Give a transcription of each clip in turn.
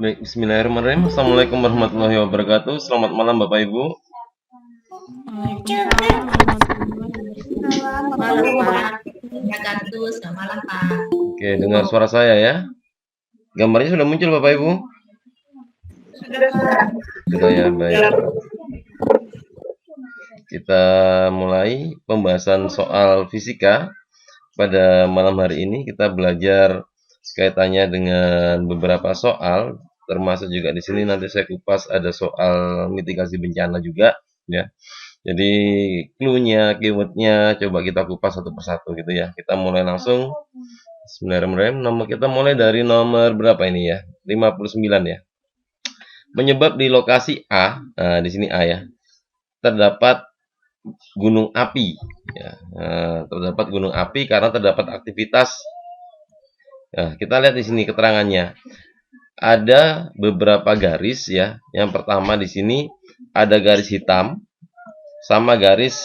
Baik, bismillahirrahmanirrahim. Assalamualaikum warahmatullahi wabarakatuh. Selamat malam Bapak Ibu. Waalaikumsalam warahmatullahi wabarakatuh. Selamat malam Pak. Oke, dengar suara saya ya. Gambarnya sudah muncul Bapak Ibu? Sudah ya, baik. Kita mulai pembahasan soal fisika. Pada malam hari ini kita belajar kaitannya dengan beberapa soal, termasuk juga di sini nanti saya kupas ada soal mitigasi bencana juga ya. Jadi clue-nya, keyword-nya coba kita kupas satu persatu gitu ya. Kita mulai langsung. Bismillahirrahmanirrahim. Nomor kita mulai dari nomor berapa ini ya? 59 ya. Menyebab di lokasi A, nah di sini A ya, terdapat gunung api ya. Terdapat gunung api karena terdapat aktivitas. Nah, kita lihat di sini keterangannya. Ada beberapa garis ya. Yang pertama di sini ada garis hitam sama garis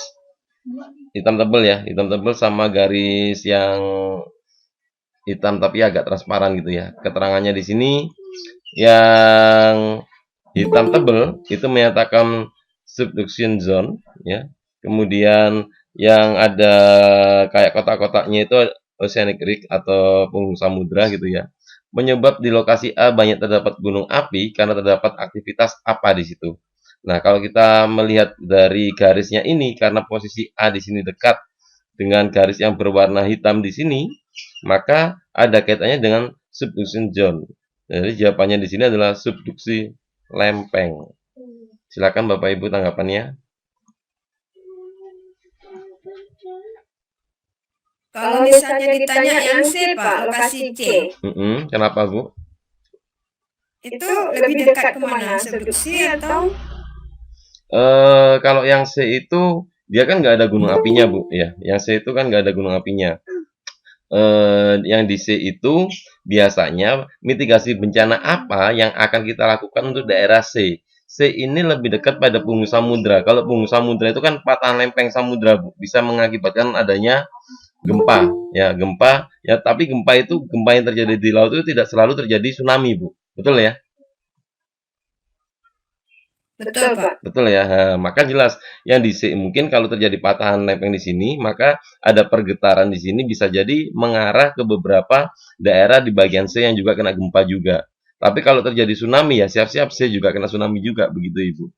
hitam tebal ya. Hitam tebal sama garis yang hitam tapi agak transparan gitu ya. Keterangannya di sini yang hitam tebal itu menyatakan subduction zone ya. Kemudian yang ada kayak kotak-kotaknya itu oceanic rig atau punggung samudra gitu ya. Menyebab di lokasi A banyak terdapat gunung api karena terdapat aktivitas apa di situ. Nah, kalau kita melihat dari garisnya ini karena posisi A di sini dekat dengan garis yang berwarna hitam di sini, maka ada kaitannya dengan subduction zone. Jadi jawabannya di sini adalah subduksi lempeng. Silakan Bapak Ibu tanggapannya. Kalau misalnya ditanya yang C, Pak, lokasi C, Kenapa Bu? itu lebih dekat kemana? Subduksi atau? Kalau yang C itu dia kan nggak ada gunung apinya Bu ya. Yang C itu kan nggak ada gunung apinya. Yang di C itu biasanya mitigasi bencana apa yang akan kita lakukan untuk daerah C. C ini lebih dekat pada punggung samudra. Kalau punggung samudra itu kan patahan lempeng samudra Bu, bisa mengakibatkan adanya gempa ya, gempa ya, tapi gempa yang terjadi di laut itu tidak selalu terjadi tsunami Bu, betul ya? Betul, Pak. Betul ya. Maka jelas yang di C mungkin kalau terjadi patahan lempeng di sini, maka ada pergetaran di sini bisa jadi mengarah ke beberapa daerah di bagian C yang juga kena gempa juga. Tapi kalau terjadi tsunami ya siap-siap C juga kena tsunami juga, begitu Ibu.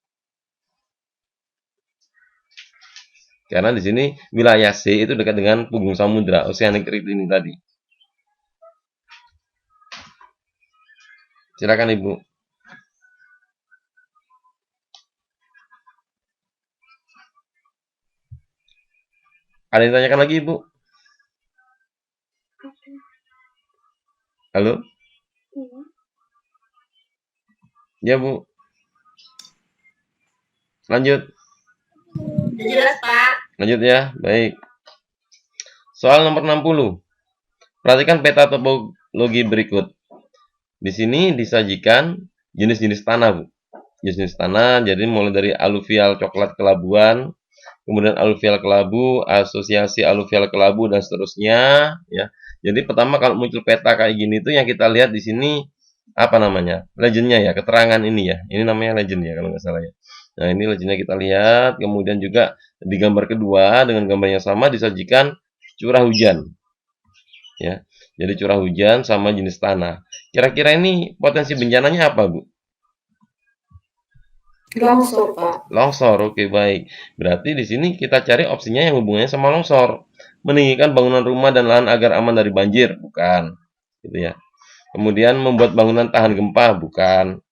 Karena di sini wilayah C itu dekat dengan punggung samudra, oceanic rig ini tadi. Silakan Ibu. Ada yang tanyakan lagi Ibu? Halo? Ya Bu. Lanjut. Jelas Pak. Lanjut ya, baik. Soal nomor 60. Perhatikan peta topologi berikut. Di sini disajikan jenis-jenis tanah, Bu. Jenis-jenis tanah, jadi mulai dari aluvial coklat kelabuan, kemudian aluvial kelabu, asosiasi aluvial kelabu, dan seterusnya. Ya. Jadi pertama kalau muncul peta kayak gini itu yang kita lihat di sini apa namanya? Legendnya ya, keterangan ini ya. Ini namanya legend ya kalau nggak salah ya. Nah ini legendnya kita lihat. Kemudian juga di gambar kedua dengan gambar yang sama disajikan curah hujan. Ya, jadi curah hujan sama jenis tanah. Kira-kira ini potensi bencananya apa, Bu? Longsor, Pak. Longsor, oke baik. Berarti di sini kita cari opsinya yang hubungannya sama longsor. Meninggikan bangunan rumah dan lahan agar aman dari banjir, bukan. Gitu ya. Kemudian membuat bangunan tahan gempa, bukan.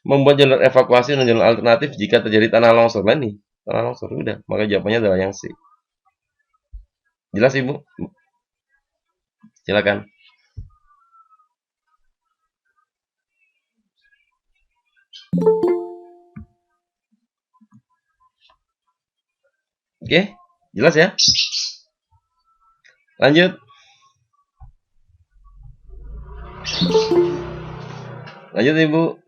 Membuat jalur evakuasi dan jalur alternatif jika terjadi tanah longsor. Nah nih, tanah longsor udah. Maka jawabannya adalah yang C. Jelas Ibu? Silakan. Oke, jelas ya? Lanjut. Lanjut Ibu.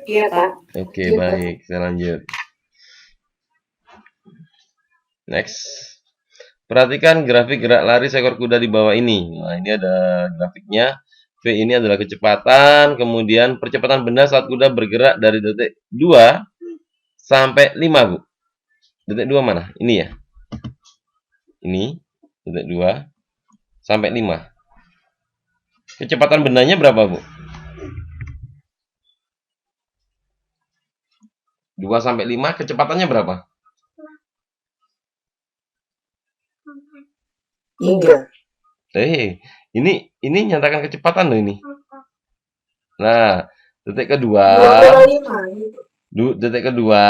Iya, Pak. Oke, baik. Saya lanjut. Next. Perhatikan grafik gerak lari seekor kuda di bawah ini. Nah, ini ada grafiknya. V ini adalah kecepatan, kemudian percepatan benda saat kuda bergerak dari detik 2 sampai 5, Bu. Detik 2 mana? Ini ya. Ini detik 2 sampai 5. Kecepatan bendanya berapa, Bu? 2 sampai 5, kecepatannya berapa? 3. Ini nyatakan kecepatan loh ini. Nah, detik kedua, detik kedua,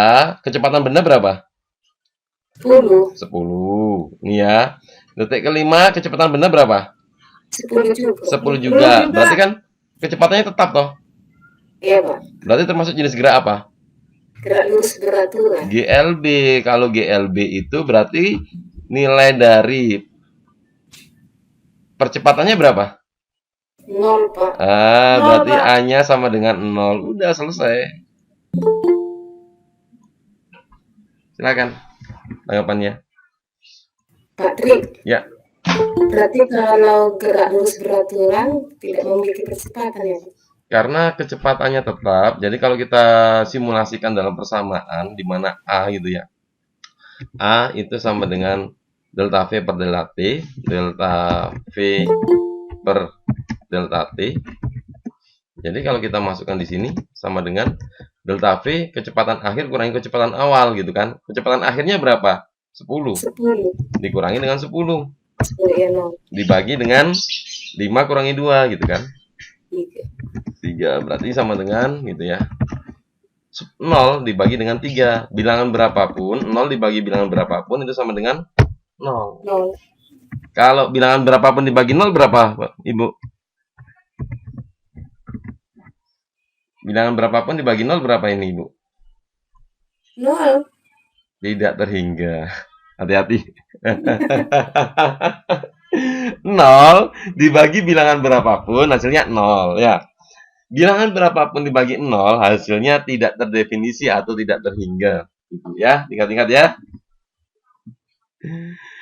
kecepatan benda berapa? 10. 10. Ini ya. Detik kelima, kecepatan benda berapa? 10 juga. 10 juga. Berarti kan kecepatannya tetap toh? Iya, Pak. Berarti termasuk jenis gerak apa? Gerak lurus beraturan. GLB. Kalau GLB itu berarti nilai dari percepatannya berapa? 0, Pak. Berarti A-nya sama dengan 0. Udah selesai. Silakan tanggapannya. Pak Tri. Ya. Berarti kalau gerak lurus beraturan tidak memiliki percepatan ya, Pak? Karena kecepatannya tetap. Jadi kalau kita simulasikan dalam persamaan di mana A gitu ya. A itu sama dengan delta V per delta T, delta V per delta T. Jadi kalau kita masukkan di sini sama dengan delta V kecepatan akhir kurangi kecepatan awal gitu kan. Kecepatan akhirnya berapa? 10. 10. Dikurangi dengan 10. 10 ya 0. Dibagi dengan 5 kurangi 2 gitu kan. 3. 3 berarti sama dengan gitu ya. 0 dibagi dengan 3. Bilangan berapapun, 0 dibagi bilangan berapapun itu sama dengan 0. 0. Kalau bilangan berapapun dibagi 0 berapa, Pak, Ibu? Bilangan berapapun dibagi 0 berapa ini, Ibu? 0. Tidak terhingga. Hati-hati. 0 dibagi bilangan berapapun hasilnya 0 ya. Bilangan berapapun dibagi 0 hasilnya tidak terdefinisi atau tidak terhingga. Gitu ya, tingkat-tingkat ya.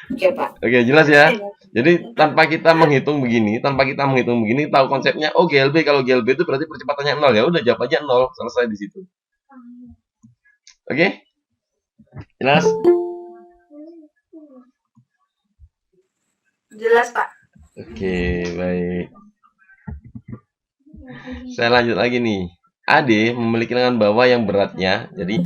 Oke, Pak. Oke, jelas ya. Jadi tanpa kita menghitung begini, tahu konsepnya. Oh, GLB, kalau GLB itu berarti percepatannya 0 ya. Udah jawab aja 0, selesai di situ. Oke? Jelas? Jelas, Pak. Oke, baik. Saya lanjut lagi nih. AD memiliki lengan bawah yang beratnya. Jadi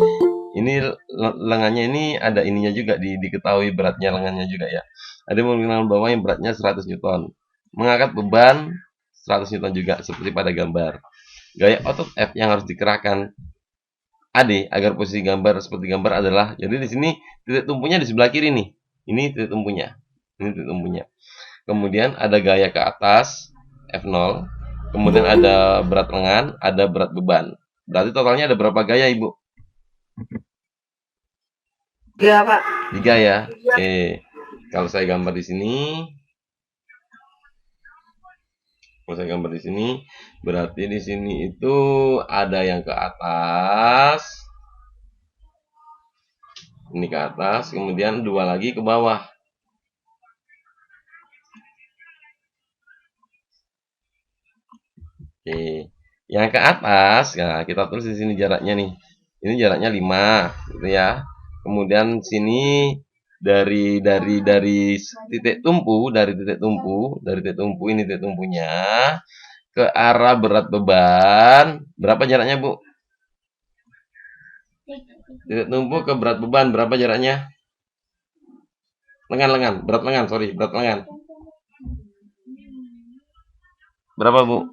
ini lengannya ini ada ininya juga, diketahui beratnya lengannya juga ya. AD memiliki lengan bawah yang beratnya 100 Newton. Mengangkat beban 100 Newton juga seperti pada gambar. Gaya otot F yang harus dikerahkan AD agar posisi gambar seperti gambar adalah, jadi di sini titik tumpunya di sebelah kiri nih. Ini titik tumpunya. Ini titik tumpunya. Kemudian ada gaya ke atas F0. Kemudian ada berat lengan, ada berat beban. Berarti totalnya ada berapa gaya, Ibu? 3, Pak. 3 ya. Oke. Kalau saya gambar di sini, berarti di sini itu ada yang ke atas. Ini ke atas, kemudian 2 lagi ke bawah. Oke, yang ke atas, nah kita tulis di sini jaraknya nih. Ini jaraknya 5, gitu ya. Kemudian sini dari titik tumpu, ini titik tumpunya ke arah berat beban, berapa jaraknya, Bu? Titik tumpu ke berat beban berapa jaraknya? Berat lengan. Berapa, Bu?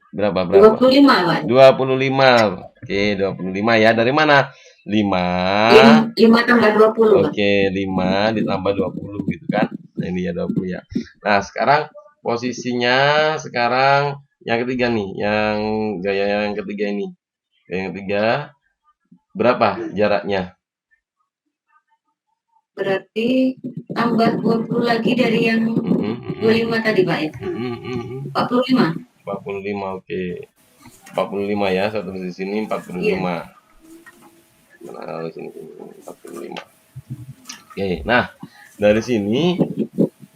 Berapa? 25, Pak. 25. Oke, 25 ya. Dari mana? 5. 5 tambah 20, Pak. Oke, 5 ditambah 20 gitu kan. Nah, ini ya 20 ya. Nah, sekarang posisinya yang ketiga nih, yang gaya yang ketiga ini. Gaya yang ketiga berapa jaraknya? Berarti tambah 20 lagi dari yang 25 tadi, Pak ya. 45. 45, oke. 45 ya, satu di sini 45. Nah, sini 45. Oke, nah dari sini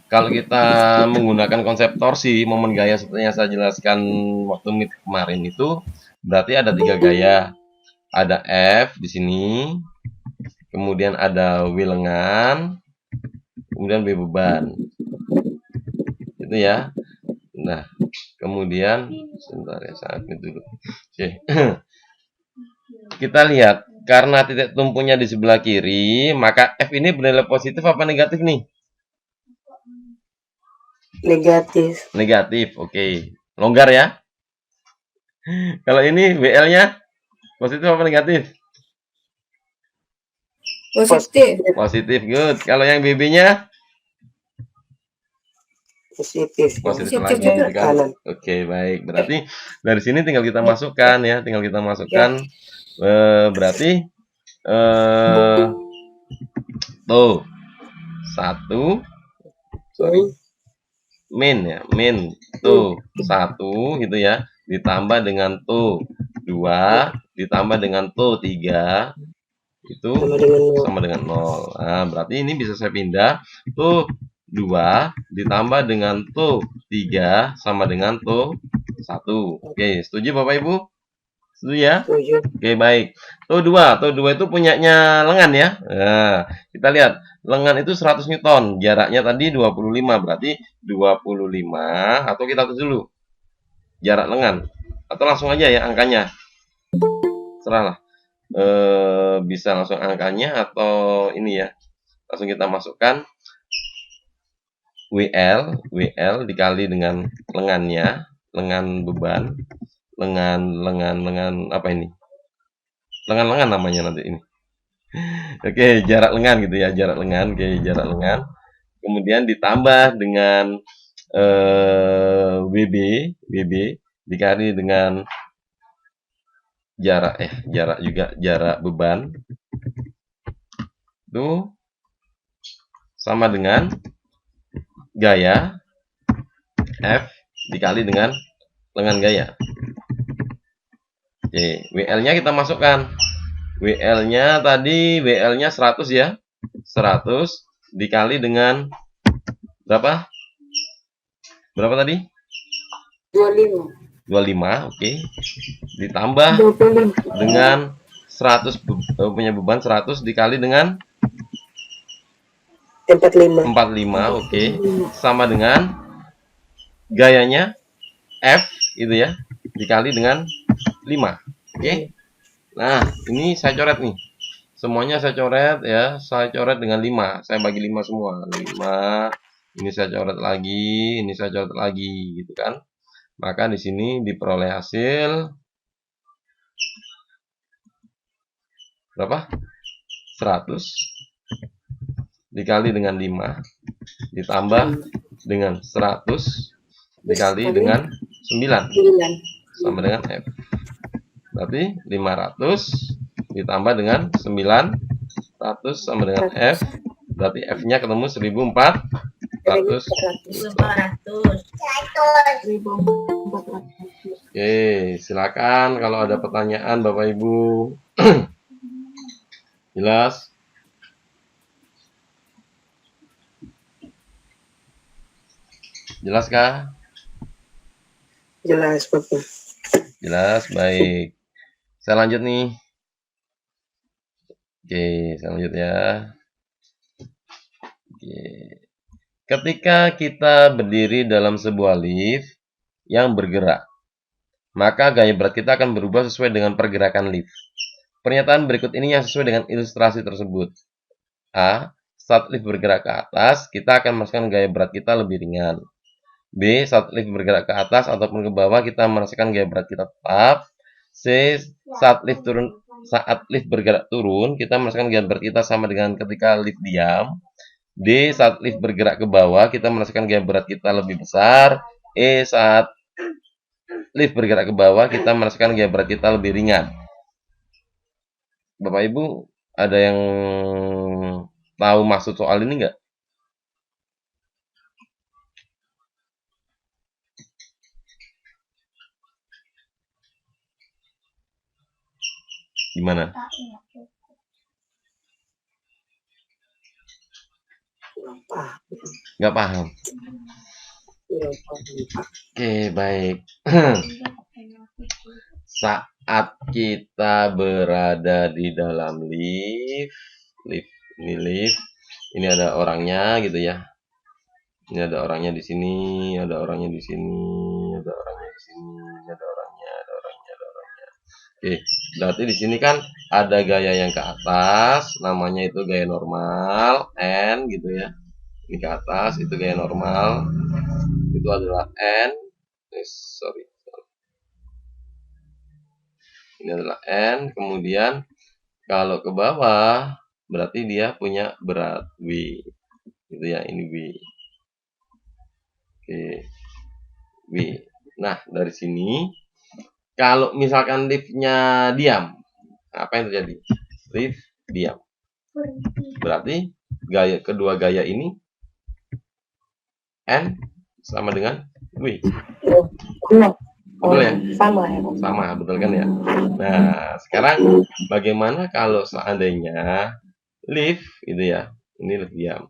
kalau kita menggunakan konsep torsi momen gaya seperti yang saya jelaskan waktu meet kemarin itu, berarti ada 3 gaya. Ada F di sini, kemudian ada W lengan, kemudian B beban. Itu ya. Nah, kemudian sebentar ya, saya admit dulu. Oke. Kita lihat, karena titik tumpunya di sebelah kiri, maka F ini bernilai positif apa negatif nih? Negatif. Negatif, oke. Longgar ya. Kalau ini WL-nya positif apa negatif? Positif. Positif, good. Kalau yang BB-nya? Positif. Positif lagi, gitu kan? Oke, baik. Berarti dari sini tinggal kita masukkan ya, tinggal kita masukkan. Berarti tuh 1, sorry, min ya, min tuh 1 gitu ya, ditambah dengan tuh 2, ditambah dengan tuh 3, itu sama dengan 0. Nah, berarti ini bisa saya pindah, tuh 2 ditambah dengan tuh 3 sama dengan tuh 1. Oke, setuju Bapak Ibu? Setuju ya? Oke, baik. Tuh 2 itu punyanya lengan ya. Nah, kita lihat lengan itu 100 Newton, jaraknya tadi 25, berarti 25 atau kita tulis dulu jarak lengan atau langsung aja ya angkanya. Serahlah. Bisa langsung angkanya atau ini ya. Langsung kita masukkan WL dikali dengan lengannya, lengan beban, lengan apa ini? Lengan namanya nanti ini. Oke, jarak lengan gitu ya, jarak lengan. Oke, jarak lengan. Kemudian ditambah dengan WB dikali dengan jarak juga jarak beban. Itu sama dengan gaya F dikali dengan lengan gaya. Oke, WL-nya kita masukkan. WL-nya tadi WL-nya 100 ya. 100 dikali dengan berapa? Berapa tadi? 25. 25, oke. Ditambah dengan 100 punya beban 100 dikali dengan 45. 45, oke. Sama dengan gayanya F itu ya, dikali dengan 5. Oke. Nah, ini saya coret nih. Semuanya saya coret ya, saya coret dengan 5. Saya bagi 5 semua. 5. Ini saya coret lagi, ini saya coret lagi gitu kan. Maka di sini diperoleh hasil berapa? 100 dikali dengan 5 ditambah dengan 100 dikali dengan 9 sama dengan F. Berarti 500 ditambah dengan 900 sama dengan F. Berarti F-nya ketemu 1400. Oke, silakan kalau ada pertanyaan Bapak Ibu. Jelas? Jelas kah? Jelas, Bapak. Jelas, baik. Saya lanjut nih. Oke, saya lanjut ya. Oke. Ketika kita berdiri dalam sebuah lift yang bergerak, maka gaya berat kita akan berubah sesuai dengan pergerakan lift. Pernyataan berikut ini yang sesuai dengan ilustrasi tersebut. A. Saat lift bergerak ke atas, kita akan merasakan gaya berat kita lebih ringan. B. Saat lift bergerak ke atas ataupun ke bawah, kita merasakan gaya berat kita tetap. C. Saat lift bergerak turun, kita merasakan gaya berat kita sama dengan ketika lift diam. D. Saat lift bergerak ke bawah, kita merasakan gaya berat kita lebih besar. E. Saat lift bergerak ke bawah, kita merasakan gaya berat kita lebih ringan. Bapak Ibu, ada yang tahu maksud soal ini nggak? Gimana? Nggak paham. Kurang paham. Oke, baik. Saat kita berada di dalam lift, ini ada orangnya gitu ya. Ini ada orangnya di sini, ada orangnya di sini, ada orangnya di sini, ada orangnya. Oke, berarti di sini kan ada gaya yang ke atas, namanya itu gaya normal, N gitu ya. Ini ke atas, itu gaya normal, itu adalah N. Sorry. Ini adalah N, kemudian kalau ke bawah berarti dia punya berat W. Gitu ya, ini W. Oke. W. Nah, dari sini kalau misalkan liftnya diam, apa yang terjadi? Lift diam. Berarti kedua gaya ini N sama dengan W. Betul ya? Sama ya. Sama, betul kan ya? Nah, sekarang bagaimana kalau seandainya lift gitu ya? Ini lift diam.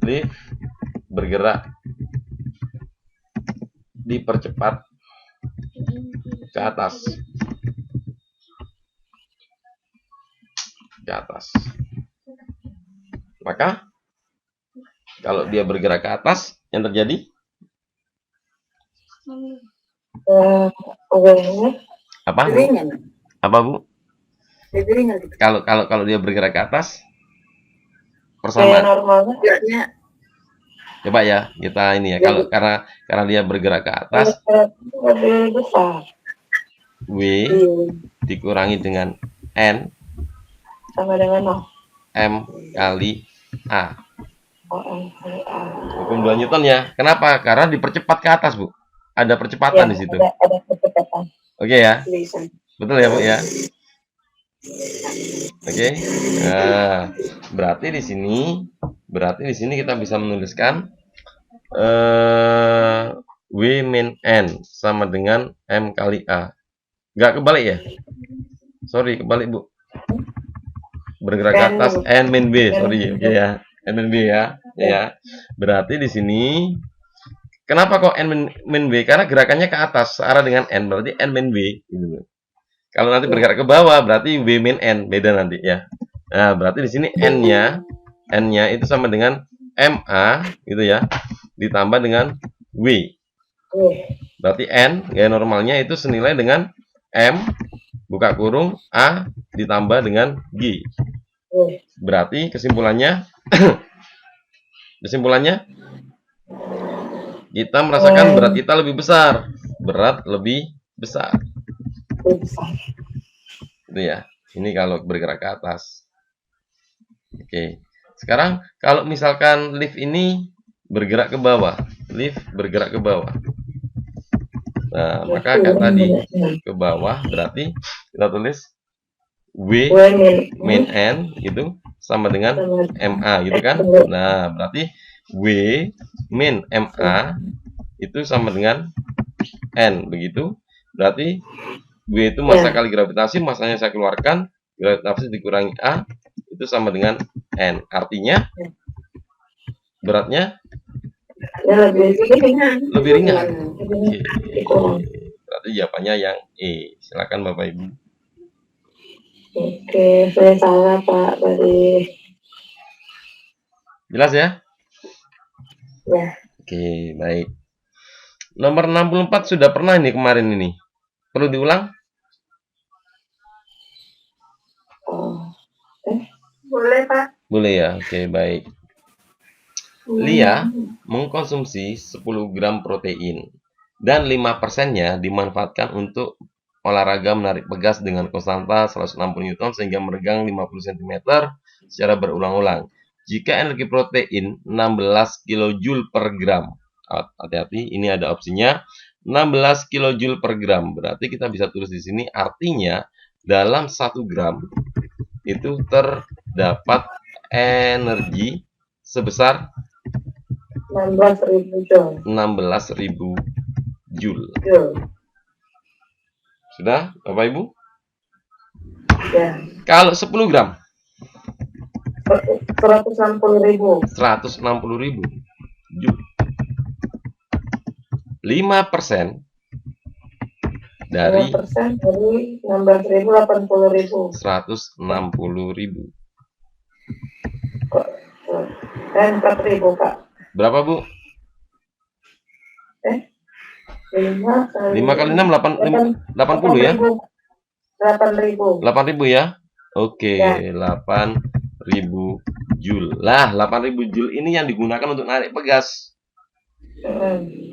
Lift bergerak dipercepat ke atas. Ke atas. Maka kalau dia bergerak ke atas, yang terjadi apa? Apa Bu? Kalau dia bergerak ke atas, persamaan. Normalnya Coba ya kita ini ya. Kalau karena dia bergerak ke atas, lebih besar. W dikurangi dengan N Sama dengan M kali A. M kali A. Hukum 2 Newton ya. Kenapa? Karena dipercepat ke atas, Bu. Ada percepatan di situ. Ada percepatan. Oke ya. Bisa. Betul ya, Bu ya. Oke. Nah, berarti di sini kita bisa menuliskan W min N sama dengan M kali A. Nggak kebalik ya? Sorry, kebalik, Bu. Bergerak ke atas N min B. Sorry, oke ya. N min B ya. Ya. Berarti di sini kenapa kok N min B? Karena gerakannya ke atas searah dengan N, berarti N min B gitu. Kalau nanti bergerak ke bawah berarti W min N, beda nanti ya. Nah, berarti di sini N-nya itu sama dengan MA gitu ya, ditambah dengan W. Berarti N gaya normalnya itu senilai dengan M buka kurung A ditambah dengan G. Berarti kesimpulannya kita merasakan berat kita lebih besar. Berat lebih besar. Itu ya. Ini kalau bergerak ke atas. Oke. Sekarang kalau misalkan lift ini bergerak ke bawah. Lift bergerak ke bawah. Nah, maka kata di ke bawah berarti kita tulis W min N itu sama dengan MA gitu kan. Nah, berarti W min MA itu sama dengan N begitu. Berarti W itu massa kali gravitasi, massanya saya keluarkan, gravitasi dikurangi A itu sama dengan N. Artinya beratnya lebih ringan. Berarti jawabannya yang E. Silakan Bapak Ibu. Oke, saya salah Pak tadi. Jelas ya? Ya. Oke, baik. Nomor 64 sudah pernah ini kemarin ini. Perlu diulang? Boleh Pak. Boleh ya. Oke, baik. Lia mengkonsumsi 10 gram protein dan 5%-nya dimanfaatkan untuk olahraga menarik pegas dengan konstanta 160 Newton sehingga meregang 50 cm secara berulang-ulang. Jika energi protein 16 kJ per gram. Hati-hati, ini ada opsinya 16 kJ per gram. Berarti kita bisa tulis di sini artinya dalam 1 gram itu terdapat energi sebesar 16.000 Joule. Sudah, Bapak Ibu? Ya. Kalau 10 gram. 160.000. 160.000 Jul. 5% dari 5% dari 16.000, 80.000. 160.000. Kok 4.000, Pak? Berapa, Bu? 5 kali 6 80 ya? 8.000. 8.000 ya? Oke, Ya. 8.000 Joule. Lah, 8.000 Joule ini yang digunakan untuk narik pegas.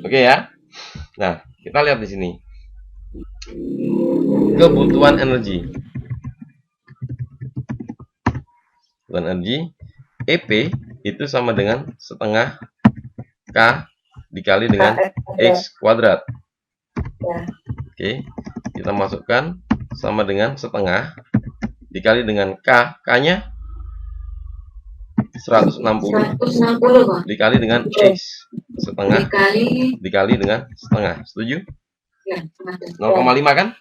Oke ya. Nah, kita lihat di sini. Kebutuhan energi. Kebutuhan energi EP itu sama dengan setengah K dikali dengan X kuadrat. Ya. Oke, kita masukkan sama dengan setengah dikali dengan K. K-nya 160 Pak. dikali dengan X setengah dikali dengan setengah. Setuju? Ya, 0,5 kan?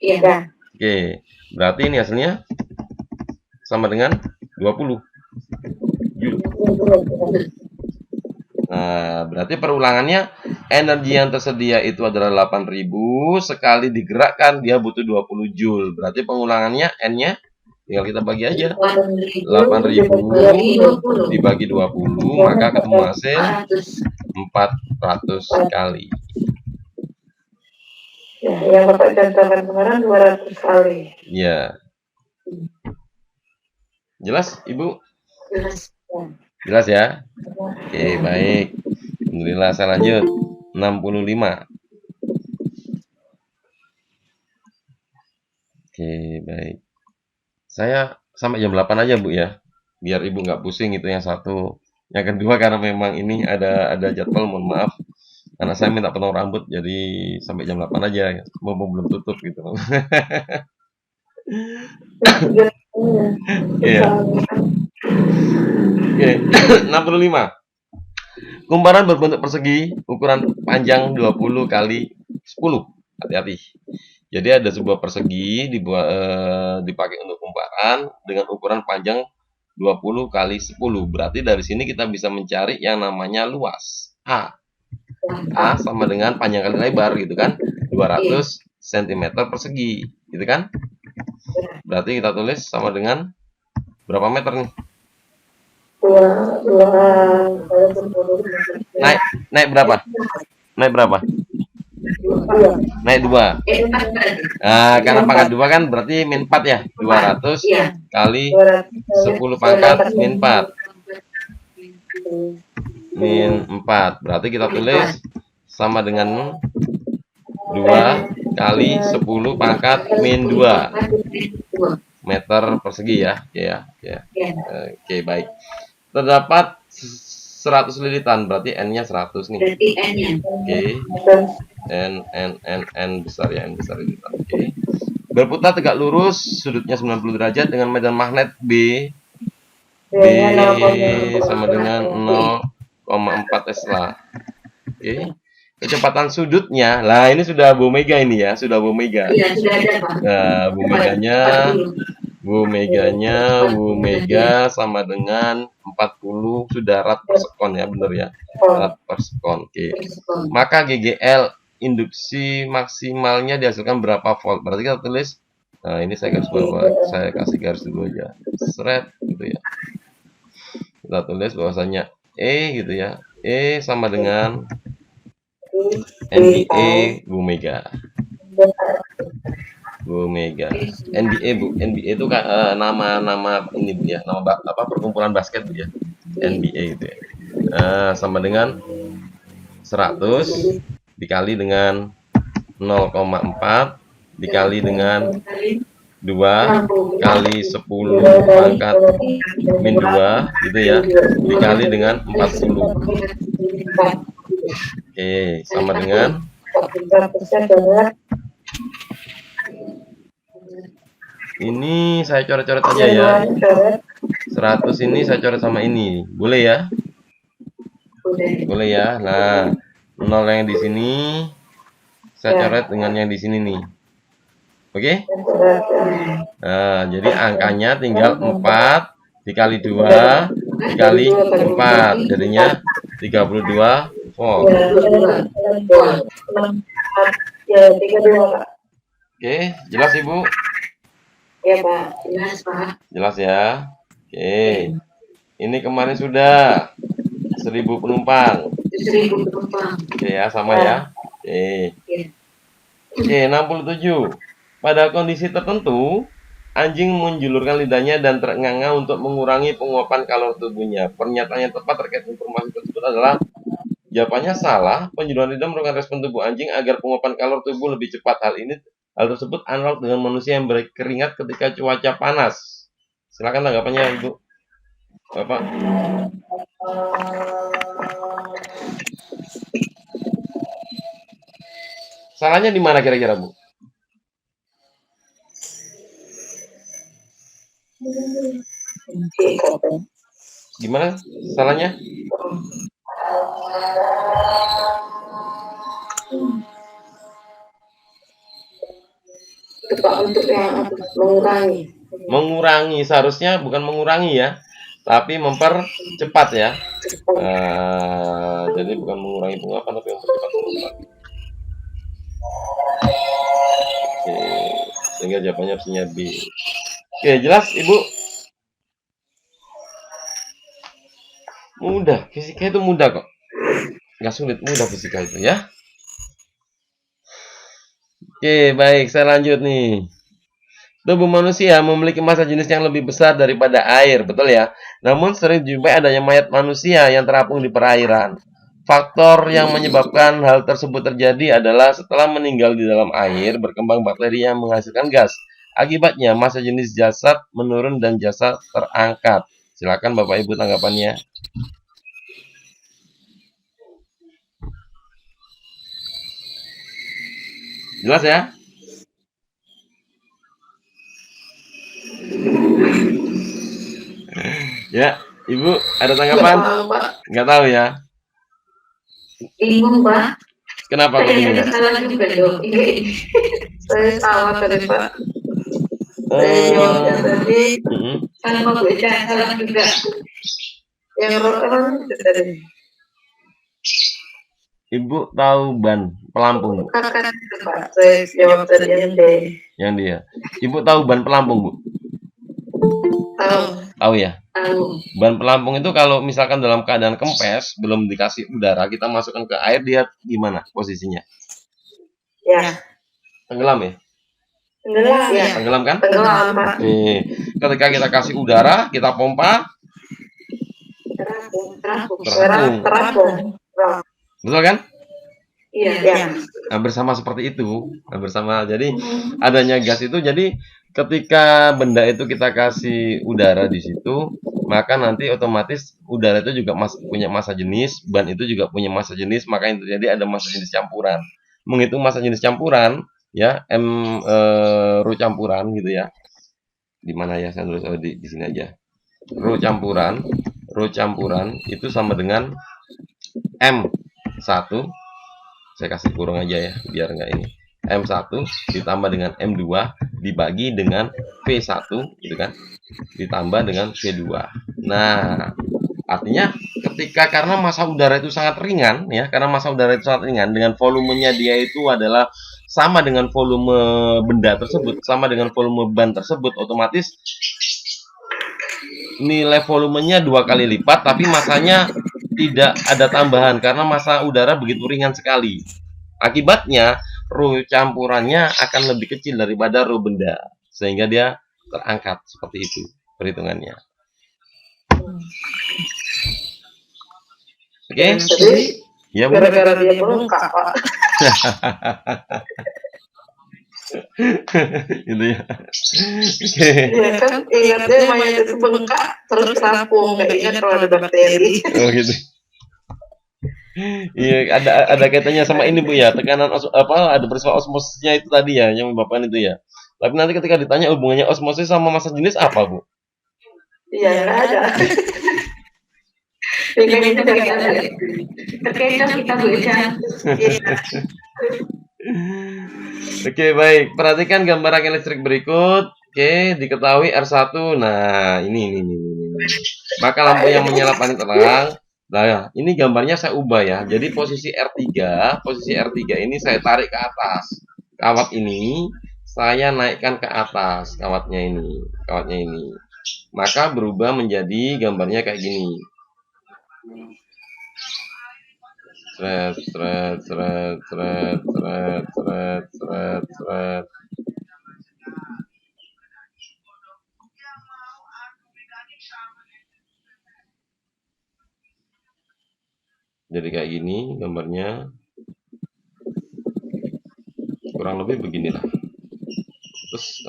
Iya. Oke, berarti ini hasilnya sama dengan 20 Joule. Nah, berarti perulangannya energi yang tersedia itu adalah 8.000, sekali digerakkan dia butuh 20 Joule. Berarti pengulangannya N-nya tinggal kita bagi aja. 8.000 dibagi 20, maka ketemu hasil 400 kali. Ya, yang Bapak contohkan kemarin 200 kali. Ya. Jelas, Ibu? Jelas. Jelas ya? Oke, baik. Alhamdulillah, saya lanjut. 65. Oke, baik. Saya sampai jam 8 aja, Bu ya. Biar Ibu nggak pusing itu yang satu. Yang kedua karena memang ini ada jadwal, mohon maaf. Karena saya minta potong rambut, jadi sampai jam 8 aja. Mumpung belum tutup gitu. Iya. Oke, 65. Kumparan berbentuk persegi, ukuran panjang 20 kali 10. Hati-hati. Jadi ada sebuah persegi dipakai untuk kumparan dengan ukuran panjang 20 kali 10. Berarti dari sini kita bisa mencari yang namanya luas. A sama dengan panjang kali lebar gitu kan. 200 cm persegi, gitu kan? Berarti kita tulis sama dengan berapa meter nih? Naik berapa? Naik berapa? Naik 2. Nah, karena pangkat 2 kan berarti min 4 ya. 200 kali 10 pangkat min 4. Min 4. Berarti kita tulis sama dengan 2 kali 10 pangkat min 2 meter persegi ya. Oke, baik. Terdapat 100 lilitan, berarti N-nya 100 nih. Oke. N besar ya, N besar lilitan. Oke. Berputar tegak lurus, sudutnya 90 derajat dengan medan magnet B sama dengan 0,4 Tesla. Oke. Kecepatan sudutnya, lah ini sudah Bomega ini ya, sudah Bomega. Iya, sudah ada, Pak. Nah, Bomega sama dengan 40 sudah rad per sekon ya, bener ya. Rad per sekon. Oke. Maka GGL induksi maksimalnya dihasilkan berapa volt? Berarti kita tulis, nah ini saya garis bawah, saya kasih garis dulu aja. Seret gitu ya. Kita tulis bahwasanya E gitu ya. E sama dengan NBA Bomega. NBA Bu, NBA itu kan nama ini Bu ya, nama perkumpulan basket Bu ya. NBA gitu ya. Sama dengan 100 dikali dengan 0,4 dikali dengan 2 kali 10 pangkat min 2 gitu ya, dikali dengan 40. Oke, sama dengan ini saya coret-coret aja ya. 100 ini saya coret sama ini. Boleh ya? Boleh ya. Nah, 0 yang di sini saya coret dengan yang di sini nih. Oke? Nah, jadi angkanya tinggal 4 dikali 2 dikali 4 jadinya 32 volt. Ya, 32, Pak. Oke, jelas Ibu? Ya, Pak. Jelas, Pak. Jelas ya. Oke. Ini kemarin sudah 1000 penumpang. 1000 penumpang. Oke ya, sama ya. Oke. Oke, 67. Pada kondisi tertentu, anjing menjulurkan lidahnya dan terengah-engah untuk mengurangi penguapan kalori tubuhnya. Pernyataan yang tepat terkait informasi tersebut adalah jawabannya salah. Penjuluran lidah merupakan respon tubuh anjing agar penguapan kalori tubuh lebih cepat. Hal tersebut analog dengan manusia yang berkeringat ketika cuaca panas. Silakan tanggapannya, Ibu. Bapak. Salahnya di mana kira-kira, Bu? Gimana salahnya? Pak, untuk yang mengurangi. Mengurangi, seharusnya bukan mengurangi ya, tapi mempercepat ya. Jadi bukan mengurangi penguapan, tapi mempercepat penguapan. Oke, sehingga jawabannya opsinya B. Oke, jelas Ibu? Mudah, fisika itu mudah kok. Nggak sulit, mudah fisika itu ya. Oke, baik, saya lanjut nih. Tubuh manusia memiliki massa jenis yang lebih besar daripada air, betul ya? Namun sering dijumpai adanya mayat manusia yang terapung di perairan. Faktor yang menyebabkan hal tersebut terjadi adalah setelah meninggal di dalam air, berkembang bakteri yang menghasilkan gas. Akibatnya, massa jenis jasad menurun dan jasad terangkat. Silakan Bapak Ibu tanggapannya. Jelas ya? Ya, Ibu ada tanggapan? Nggak tahu ya? Bingung, Pak. Kenapa kok bingung? Salah juga dong. Saya salah tadi, Pak. Tadi Sama Bu Eca, salah juga. yang rotan tadi. Ibu tahu ban pelampung, Bu? Kakak, Pak. Saya jawab tadi yang D. Yang dia. Ibu tahu ban pelampung, Bu? Tahu. Tahu ya? Tahu. Ban pelampung itu kalau misalkan dalam keadaan kempes, belum dikasih udara, kita masukkan ke air, dia gimana posisinya? Ya. Tenggelam ya? Tenggelam ya. Tenggelam kan? Tenggelam, Pak. Nih, ketika kita kasih udara, kita pompa, Terapung. betul kan? Iya. Hampir sama seperti itu, hampir sama. Jadi adanya gas itu, jadi ketika benda itu kita kasih udara di situ, maka nanti otomatis udara itu juga punya massa jenis, ban itu juga punya massa jenis, maka itu jadi ada massa jenis campuran. Menghitung massa jenis campuran, ya rho campuran gitu ya. Di mana ya? Saya tulis di sini aja. Rho campuran itu sama dengan M1. Saya kasih kurung aja ya, biar nggak ini. M1 ditambah dengan M2 dibagi dengan V1 gitu kan, ditambah dengan V2. Nah, artinya karena massa udara itu sangat ringan ya, dengan volumenya dia itu adalah sama dengan volume benda tersebut, sama dengan volume ban tersebut, otomatis nilai volumenya 2 kali lipat, tapi massanya tidak ada tambahan karena massa udara begitu ringan sekali. Akibatnya rho campurannya akan lebih kecil daripada rho benda, sehingga dia terangkat seperti itu perhitungannya. Oke? Ya, Bu. Gara-gara dia bengkak, Pak. Gitu ya. Oke. Iya kan, ingatnya mayat itu bengkak terus rampung, nggak ingat kalau ada bakteri. Oh gitu. Iya, ada kaitannya sama ini Bu ya, tekanan ada bersifat osmosisnya itu tadi ya, yang Bapak itu ya. Tapi nanti ketika ditanya hubungannya osmosis sama massa jenis apa, Bu? Iya, nggak ada. Pengen juga nggak ada. Terkecoh kita Bu Eca. Oke, baik. Perhatikan gambar rangkaian listrik berikut. Oke, diketahui R1. Nah, ini. Maka lampu yang menyala paling terang. Nah, ini gambarnya saya ubah ya. Jadi posisi R3 ini saya tarik ke atas. Kawat ini saya naikkan ke atas kawatnya ini. Maka berubah menjadi gambarnya kayak gini. Jadi kayak gini gambarnya, kurang lebih beginilah. Terus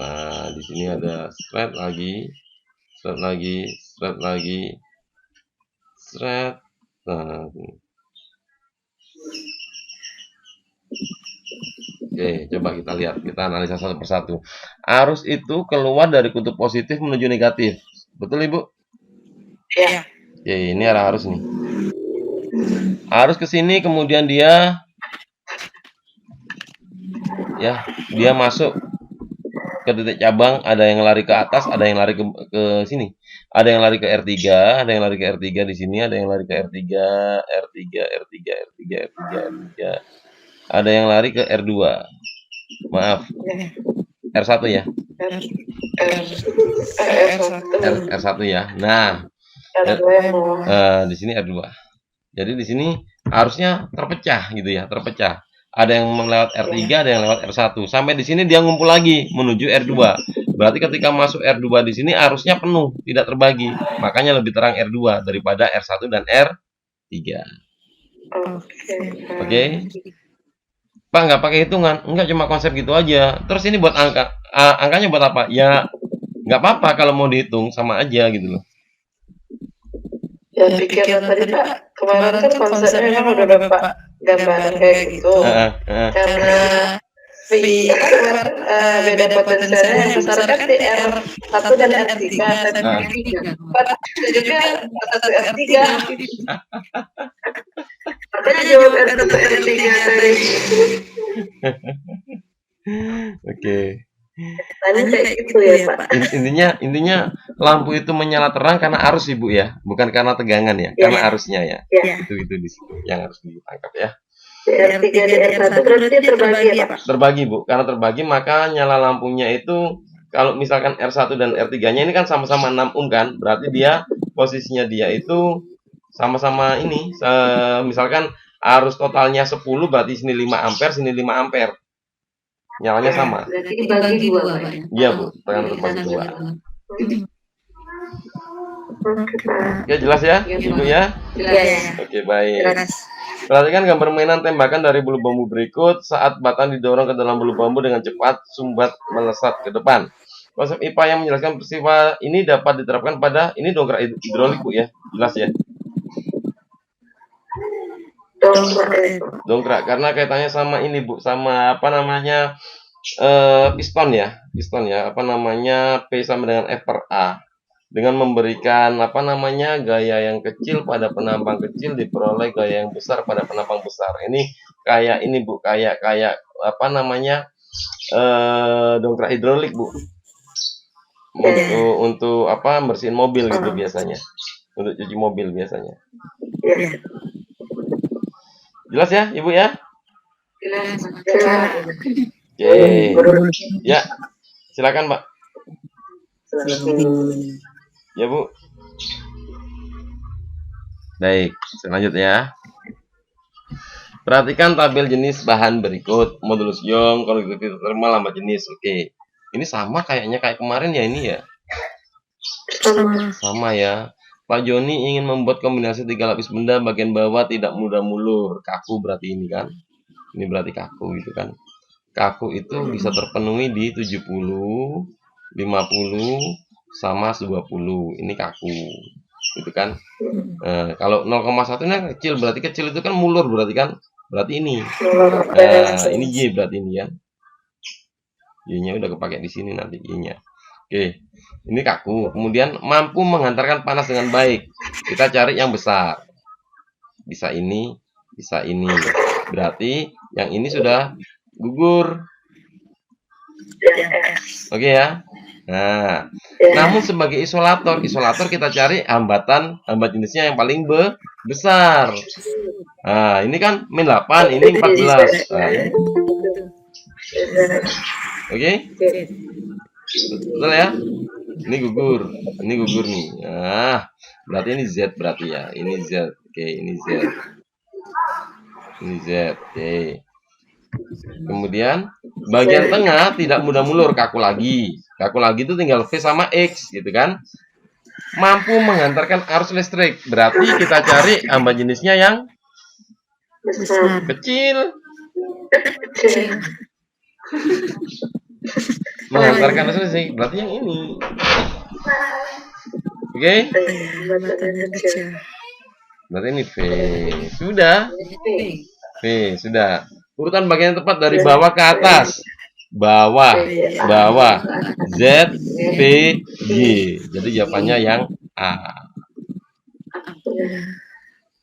di sini ada thread lagi. Oke, coba kita lihat, kita analisa satu persatu. Arus itu keluar dari kutub positif menuju negatif, betul Ibu? Ya. Oke, ini arah arus nih. Arus ke sini, kemudian dia masuk ke titik cabang. Ada yang lari ke atas, ada yang lari ke sini. Ada yang lari ke R3, ada yang lari ke R3 di sini, ada yang lari ke R3. Ada yang lari ke R2. Maaf. R1 ya. R1 ya. Nah, di sini R2. Jadi di sini arusnya terpecah gitu ya, terpecah. Ada yang melewat R3, ada yang lewat R1. Sampai di sini dia ngumpul lagi menuju R2. Berarti ketika masuk R2 di sini arusnya penuh, tidak terbagi. Makanya lebih terang R2 daripada R1 dan R3. Oke. Pak, nggak pakai hitungan? Enggak, cuma konsep gitu aja. Terus ini buat angka. Angkanya buat apa? Ya nggak apa-apa kalau mau dihitung, sama aja gitu loh. Ya pikiran tadi Pak, kemarin kan konsepnya memang udah Bapak gambar kayak gitu. Karena beda potensialnya yang besar kan di R1 dan R3. Juga R1 R3. Makanya jawab R1 R3 tadi. Oke. Kayak gitu ya Pak. Intinya lampu itu menyala terang karena arus Ibu ya, bukan karena tegangan ya, karena arusnya ya. Itu di situ yang harus ditangkap ya. R3 dan R1 berarti terbagi ya Pak? Terbagi Bu, karena terbagi maka nyala lampunya itu kalau misalkan R1 dan R3-nya ini kan sama-sama 6 ohm kan, berarti dia posisinya dia itu sama-sama ini, misalkan arus totalnya 10 berarti sini 5 ampere, sini 5 ampere. Nyalanya sama. Berarti dibagi 2, Pak. Iya, Bu. Tekan terbagi 2. Oke, jelas ya, Ibu ya? Jelas. Oke, baik. Perhatikan gambar mainan tembakan dari bulu bambu berikut. Saat batang didorong ke dalam bulu bambu dengan cepat, sumbat melesat ke depan. Konsep IPA yang menjelaskan peristiwa ini dapat diterapkan pada ini dongkrak hidrolik, Bu ya. Jelas ya? Dongkrak karena kaitannya sama ini Bu, sama apa namanya piston ya, apa namanya P sama dengan F per A, dengan memberikan apa namanya gaya yang kecil pada penambang kecil diperoleh gaya yang besar pada penambang besar. Ini kayak ini Bu, kayak apa namanya dongkrak hidrolik Bu, untuk apa bersihin mobil gitu biasanya, untuk cuci mobil biasanya. Jelas ya, Ibu ya? Jelas. Oke. Ya, silakan, Pak. Ya, Bu. Baik, selanjutnya. Perhatikan tabel jenis bahan berikut. Modulus Young, konduktivitas termal, lambat jenis. Oke. Ini sama kayaknya kayak kemarin ya ini ya? Sama ya. Pak Joni ingin membuat kombinasi 3 lapis benda bagian bawah tidak mudah mulur. Kaku berarti ini kan. Ini berarti kaku gitu kan. Kaku itu bisa terpenuhi di 70, 50, sama 20. Ini kaku. Gitu kan. Kalau 0,1 ini kecil, berarti kecil itu kan mulur berarti kan. Berarti ini. Ini Y berarti ini ya. Y-nya udah kepake di sini nanti Y-nya. Oke, ini kaku. Kemudian mampu menghantarkan panas dengan baik. Kita cari yang besar. Bisa ini, bisa ini. Berarti yang ini sudah gugur. Oke ya. Nah, Namun sebagai isolator kita cari hambat jenisnya yang paling besar. Nah, ini kan min 8, ini 14. Nah, oke? Betul ya? Ini gugur nih. Nah, berarti ini Z berarti ya. Ini Z. Oke, ini Z. Ini Z. Oke. Kemudian bagian tengah tidak mudah mulur, kaku lagi. Kaku lagi itu tinggal V sama X gitu kan. Mampu menghantarkan arus listrik. Berarti kita cari hambat jenisnya yang kecil. Menghantarkan arus listrik. Berarti yang ini. Oke? Berarti ini V. Sudah. V, sudah. Urutan bagian yang tepat dari bawah ke atas. Bawah. Z, P, G. Jadi jawabannya yang A.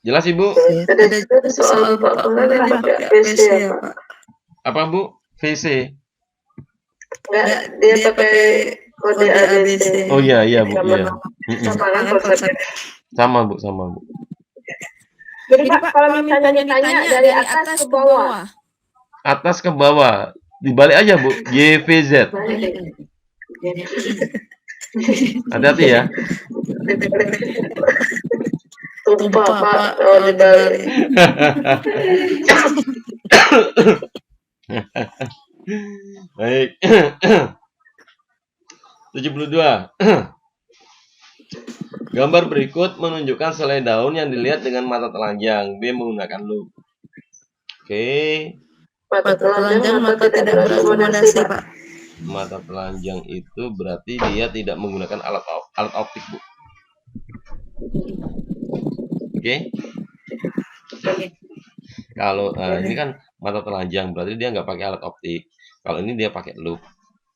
Jelas Ibu? Ada soal Pak Punggar pakai VC ya Pak? Apa Bu? VC. Enggak, dia pakai kode ABC. Oh iya Bu. Iya. Sama kan konsepnya? Sama Bu. Jadi Pak, kalau misalnya ditanya dari atas ke bawah. Atas ke bawah. Dibalik aja Bu. YVZ. Hati-hati ya. Tumpah Pak, kalau dibalik. Baik. 72. Gambar berikut menunjukkan selai daun yang dilihat dengan mata telanjang. B menggunakan loop. Oke. Mata telanjang, mata tidak berakomodasi Pak. Mata telanjang itu berarti dia tidak menggunakan alat optik, Bu. Oke. Kalau ini kan mata telanjang berarti dia nggak pakai alat optik. Kalau ini dia pakai loop.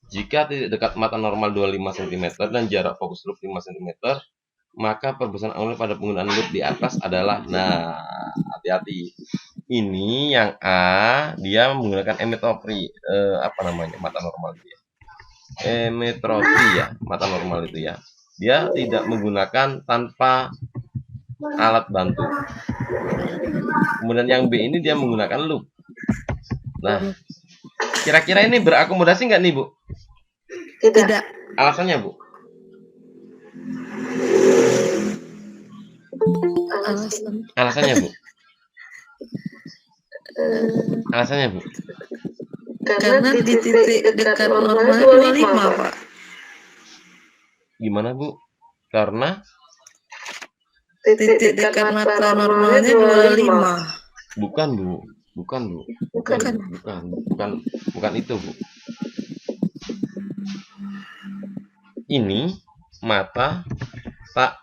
Jika titik dekat mata normal 25 cm dan jarak fokus loop 5 cm, maka perbesaran angular pada penggunaan loop di atas adalah, nah, hati-hati. Ini yang A, dia menggunakan emetropy, mata normal dia. Emetropy ya, mata normal itu ya. Dia tidak menggunakan tanpa alat bantu. Kemudian yang B ini dia menggunakan loop. Nah, kira-kira ini berakomodasi nggak nih Bu? Tidak. Alasannya Bu? Alasannya Bu? Alasannya Bu? Karena di titik dekat normalnya 25 Pak. Gimana Bu? Karena Titik dekat mata normalnya 25. Bukan Bu. Bukan itu Bu. Ini mata tak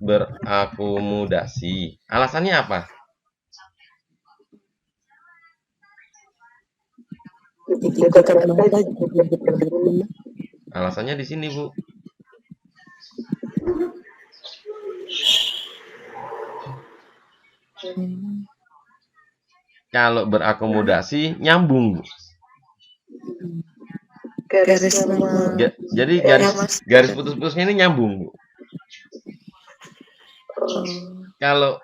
berakomodasi. Alasannya apa? Alasannya di sini Bu. Kalau berakomodasi nyambung Bu. Jadi garis putus-putusnya ini nyambung Bu. Kalau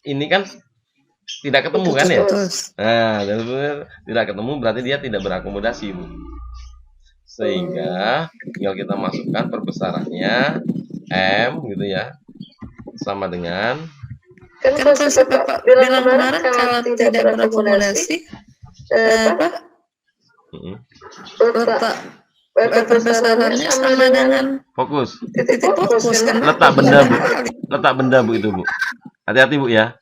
ini kan tidak ketemu kan ya? Nah, tidak ketemu berarti dia tidak berakomodasi Bu. Sehingga tinggal kita masukkan perbesarannya M gitu ya. Sama dengan kan konsep Bapak bilang kemarin kalau tidak berakomodasi letak perbesarannya sama dengan fokus. Titik fokus kan? Letak benda Bu itu Bu. Hati-hati Bu ya.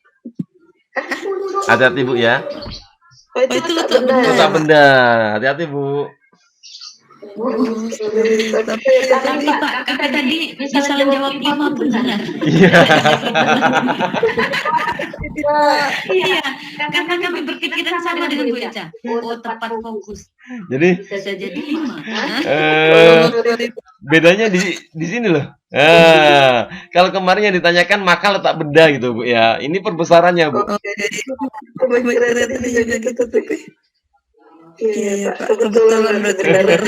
Hati-hati Bu ya. Oh, itu letak benda. Letak benda. Hati-hati Bu. Tapi Pak, kakak tadi misalnya jawab 5 benar. Iya, karena kami berpikiran sama dengan Bu Eca. Oh, tepat fokus. Jadi Bisa jadi 5. bedanya di sini loh. Kalau kemarin yang ditanyakan maka letak benda gitu Bu ya. Ini perbesarannya Bu. Iya, Pak. Kebetulan benar.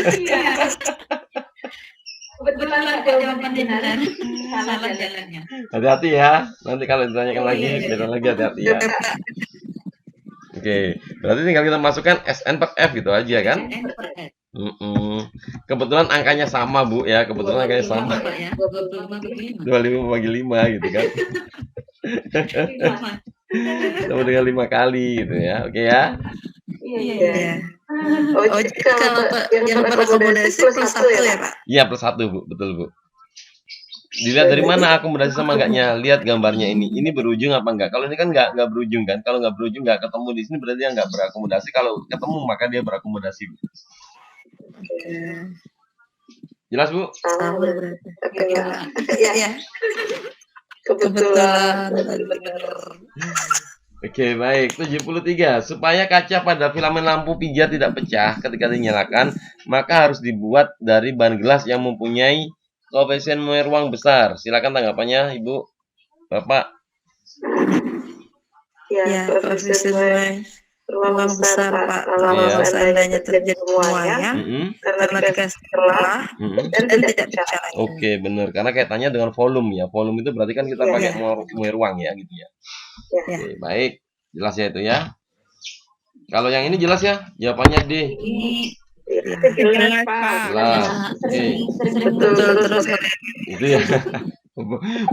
Kebetulan jawabannya benar. Salah jalannya. Hati-hati ya. Nanti kalau ditanyakan lagi, beda lagi, hati-hati ya. Oke, berarti tinggal kita masukkan SN per F gitu aja kan? Kebetulan angkanya sama Bu ya, kebetulan angkanya sama. 25 bagi 5 gitu kan. Sama dengan 5 kali gitu ya. Oke ya. Iya. Oh, jadi kalau yang berakomodasi plus 1 ya Pak? Iya plus 1 Bu, betul Bu. Dilihat dari mana akomodasi sama enggaknya, lihat gambarnya ini. Ini berujung apa enggak? Kalau ini kan enggak berujung kan. Kalau enggak berujung enggak ketemu di sini berarti dia enggak berakomodasi. Kalau ketemu maka dia berakomodasi. Jelas Bu? Oke. Ya. Kebetulan benar. Oke, baik. 73. Supaya kaca pada filamen lampu pijar tidak pecah ketika dinyalakan, maka harus dibuat dari bahan gelas yang mempunyai koefisien muir ruang besar. Silakan tanggapannya, Ibu, Bapak. Ya, koefisien ruang besar Pak. Kalau seandainya terjadi semuanya, karena dikasih celah dan tidak pecah. Oke, benar. Karena kaitannya dengan volume ya. Volume itu berarti kan kita pakai muir ruang ya, gitu ya. Oke, baik. Jelas ya itu ya. Kalau yang ini jelas ya? Jawabannya D. Jelas, Pak. Jelas. Oke. Betul terus. Itu ya.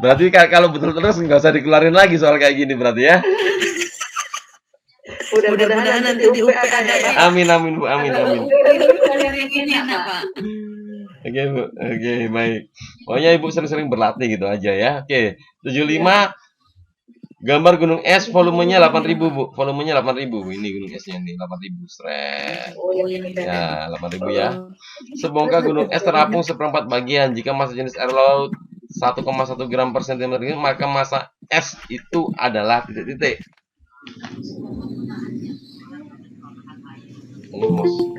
Berarti kalau betul terus nggak usah dikeluarin lagi soal kayak gini berarti ya. Mudah-mudahan nanti di UP ada ya. Amin Bu, amin. Oke Bu, oke baik. Pokoknya Ibu sering-sering berlatih gitu aja ya. Oke, 75. Gambar gunung es volumenya 8.000 Bu. Volumenya 8.000. Ini gunung esnya nih 8.000. Sret. Ya, 8.000 ya. Sebongkah gunung es terapung seperempat bagian. Jika massa jenis air laut 1,1 gram per cm, maka massa es itu adalah titik-titik. Ini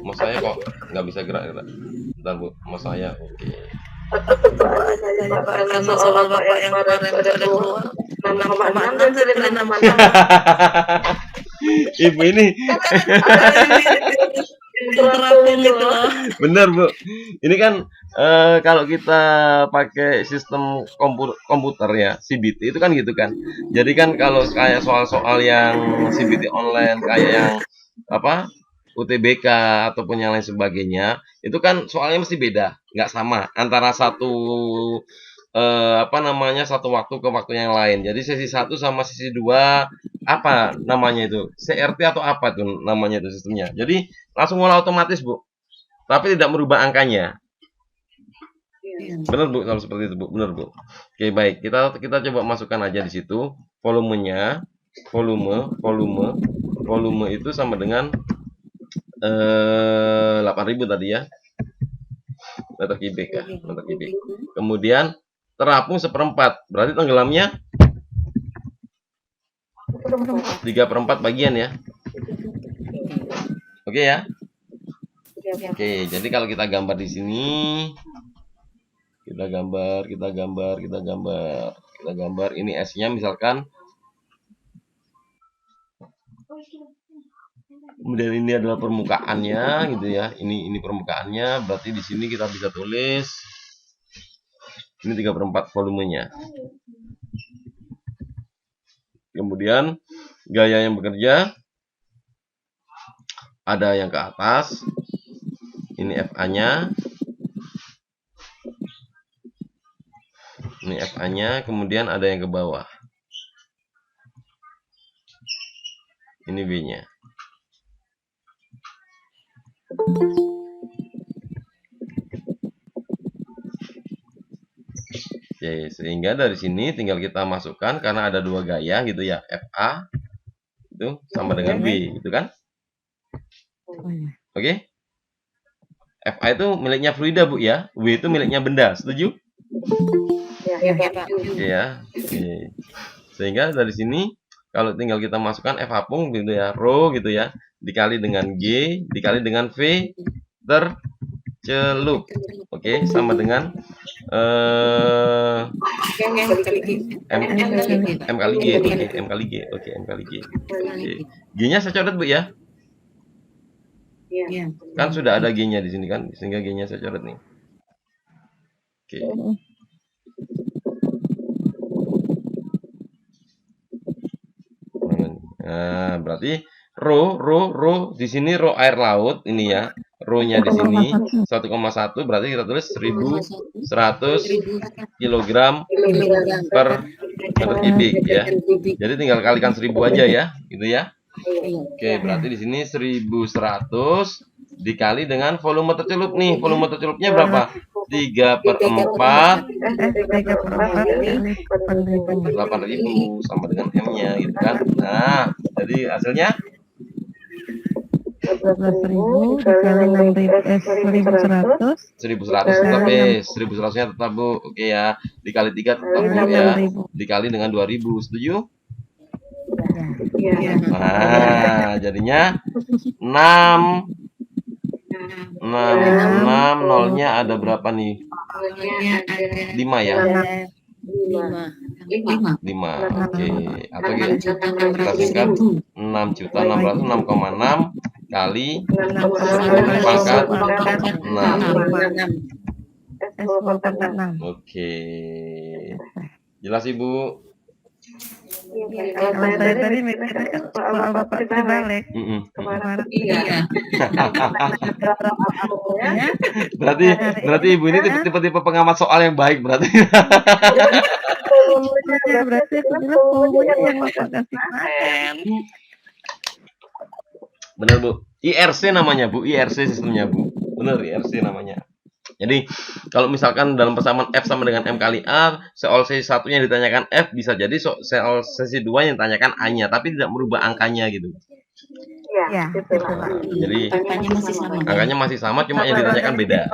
mas saya kok nggak bisa gerak. Bentar Bu, mas saya. Oke. Karena soal Bapak yang kemarin pada keluar 6,6 dan 9,6. Ibu ini bener Bu. Ini kan kalau kita pakai sistem komputer ya CBT itu kan gitu kan. Jadi kan kalau kayak soal-soal yang CBT online kayak yang apa UTBK ataupun yang lain sebagainya itu kan soalnya mesti beda, nggak sama antara satu satu waktu ke waktu yang lain. Jadi sesi 1 sama sesi 2 apa namanya itu? CRT atau apa tuh namanya itu sistemnya. Jadi langsung olah otomatis Bu. Tapi tidak merubah angkanya. Benar Bu, kalau seperti itu Bu. Benar Bu. Oke, baik. Kita coba masukkan aja di situ volumenya. Volume itu sama dengan 8.000 tadi ya. Meter kubik ya, meter kubik. Kemudian terapung seperempat, berarti tenggelamnya 3/4 bagian ya. Oke ya. Oke, jadi kalau kita gambar di sini, kita gambar ini S-nya misalkan. Kemudian ini adalah permukaannya gitu ya. Ini permukaannya, berarti di sini kita bisa tulis ini 3/4 volumenya. Kemudian gaya yang bekerja ada yang ke atas. Ini FA-nya. Ini FA-nya, kemudian ada yang ke bawah. Ini B-nya. Oke, sehingga dari sini tinggal kita masukkan karena ada dua gaya gitu ya, FA itu sama dengan B gitu kan. Oke. FA itu miliknya fluida Bu ya, W itu miliknya benda, setuju? Ya. Oke. Sehingga dari sini kalau tinggal kita masukkan F apung gitu ya, rho gitu ya, dikali dengan G dikali dengan V tercelup. Oke, sama dengan M kali G. Oke, M kali G. Oke, M kali G. Oke. G-nya saya coret Bu ya. Kan sudah ada G-nya di sini kan, sehingga G-nya saya coret nih. Oke. Nah, berarti rho di sini rho air laut ini ya. Rho-nya di sini 1,1 berarti kita tulis 1100 kg per meter kubik ya. Jadi tinggal kalikan 1000 aja ya, gitu ya. Oke, berarti di sini 1100 dikali dengan volume tercelup nih. Volume tercelupnya berapa? 3/4 8.000 sama dengan M-nya gitu kan. Nah, jadi hasilnya 12.000 dikali 6.100 1100 tapi 1100-nya tetap Bu. Oke ya. Dikali 3 tetap Bu ya. Dikali dengan 2000. Setuju? Nah, jadinya 6 nolnya ada berapa nih? 5 ya? 5. Oke. Atau kita singkat 6.600 6,6 kali pangkat 6. Oke. Jelas Ibu? Kalau saya tadi mikirnya kan soal Bapak dibalik. Berarti Ibu ini tipe-tipe pengamat soal yang baik berarti. Berarti volumenya yang Bapak kasih kemarin. Benar Bu. IRC namanya Bu, IRC sistemnya Bu. Benar, IRC namanya. Jadi kalau misalkan dalam persamaan F sama dengan M kali A, soal sesi 1-nya ditanyakan F, bisa jadi soal sesi 2 yang ditanyakan A-nya, tapi tidak merubah angkanya gitu. Ya, betul. Jadi angkanya masih sama, cuma yang ditanyakan beda.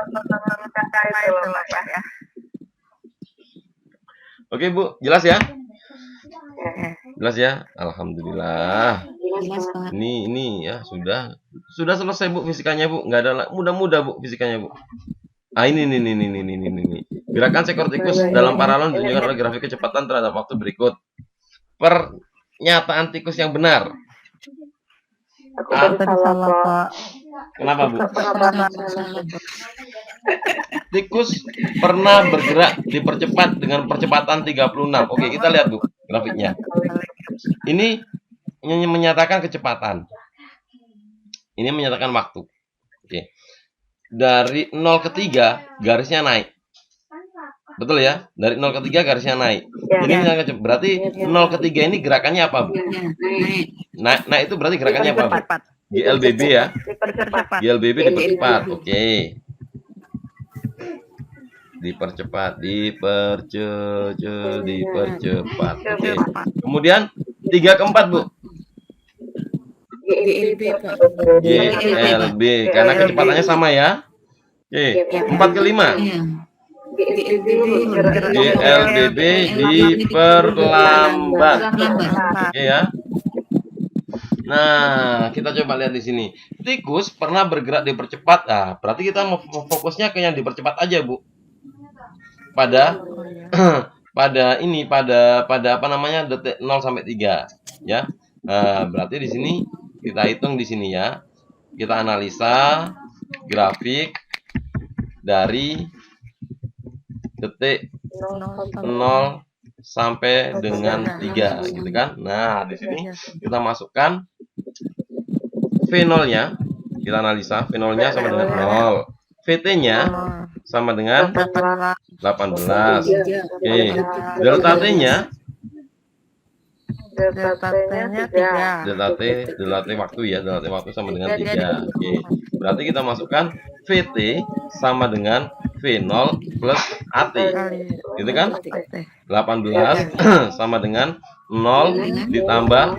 Oke Bu, jelas ya? Jelas ya? Alhamdulillah. Ini ya sudah selesai Bu fisikanya Bu. Nggak ada mudah-mudah Bu fisikanya Bu. Ah ini. Gerakan seekor tikus dalam paralel ditunjukkan oleh grafik kecepatan terhadap waktu berikut. Pernyataan tikus yang benar. Kenapa Bu? Tikus pernah bergerak dipercepat dengan percepatan 36. Oke, kita lihat Bu grafiknya. Ini menyatakan kecepatan. Ini menyatakan waktu. Oke. Dari 0 ke 3 garisnya naik. Betul ya? Dari 0 ke 3 garisnya naik. Ini berarti 0 ke 3 ini gerakannya apa, Bu? Nah, itu berarti gerakannya apa, Bu? GLBB ya. GLBB dipercepat. Oke. Dipercepat. Oke. Kemudian 3 ke 4, Bu. GLB karena kecepatannya sama ya. Oke. 4 ke 5. GLBB diperlambat. Oke ya. Nah, kita coba lihat di sini. Tikus pernah bergerak dipercepat. Nah, berarti kita mau fokusnya ke yang dipercepat aja, Bu. Pada apa namanya? Detik 0 sampai 3, ya. Nah, berarti di sini kita hitung di sini ya. Kita analisa grafik dari detik 0 sampai dengan 3 gitu kan. Nah, di sini kita masukkan V0-nya. Kita analisa V0-nya sama dengan 0. VT-nya sama dengan 18. Oke. Delta T-nya Delta T waktu ya, delta T waktu sama dengan 3. Oke. Berarti kita masukkan VT sama dengan V0 plus AT. Gitu kan? 18 sama dengan 0 ditambah